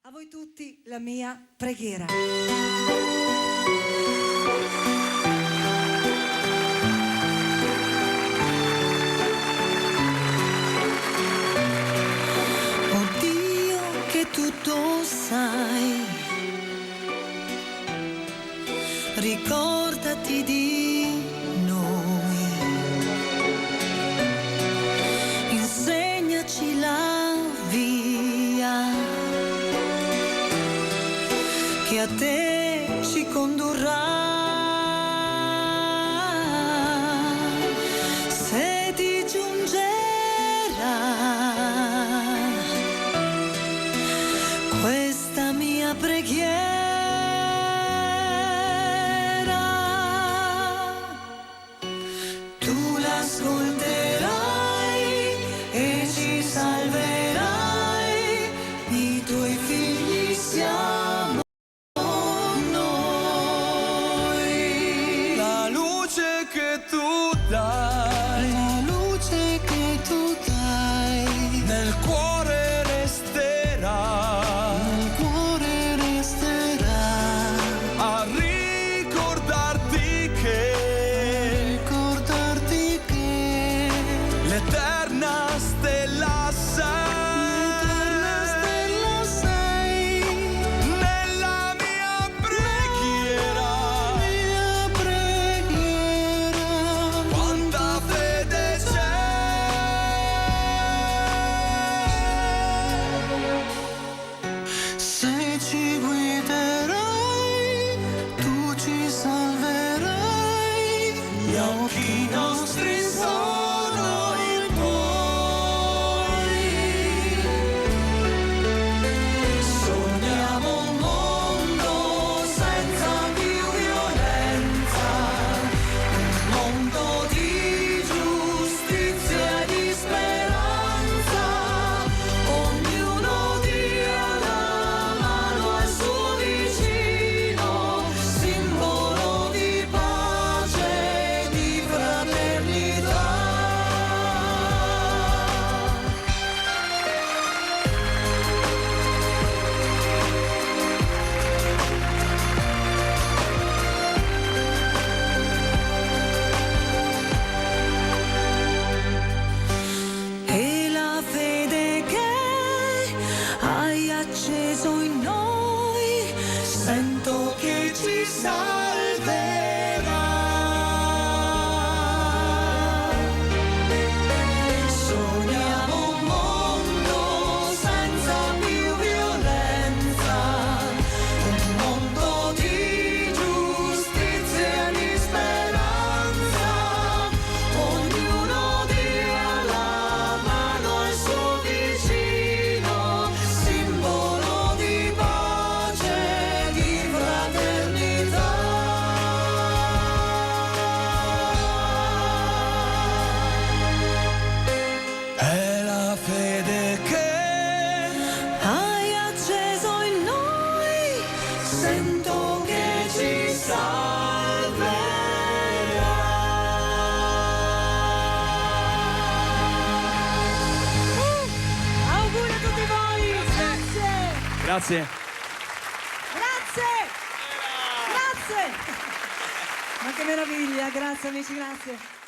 A voi tutti la mia preghiera. Oh Dio che tutto sai, ricordati di noi, insegnaci la via che a te ci condurrà. Se ti giungerà questa mia preghiera, tu l'ascolterai e ci salverai, i tuoi figli siamo noi. La luce che tu dai, La luce che tu dai, nel cuore resterà, nel cuore resterà, a ricordarti che l'eterna stella sei, nella mia preghiera, quanta fede c'è. se ci guiderai, tu ci salverai, Gli occhi nostri sono i tuoi. Sogniamo un mondo senza più violenza, un mondo di giustizia e di speranza. Ognuno dia la mano al suo vicino, simbolo di pace e di fraternità. e la fede che hai acceso in noi, sento che ci salverà. Sogniamo un mondo senza più violenza, un mondo di giustizia e di speranza. Ognuno dia la mano al suo vicino, simbolo di pace e di fraternità. È la fede che Hai acceso in noi, sento che ci salverà. Auguri a tutti voi! Grazie! Grazie. Grazie! Grazie! Ma che meraviglia, grazie amici, grazie.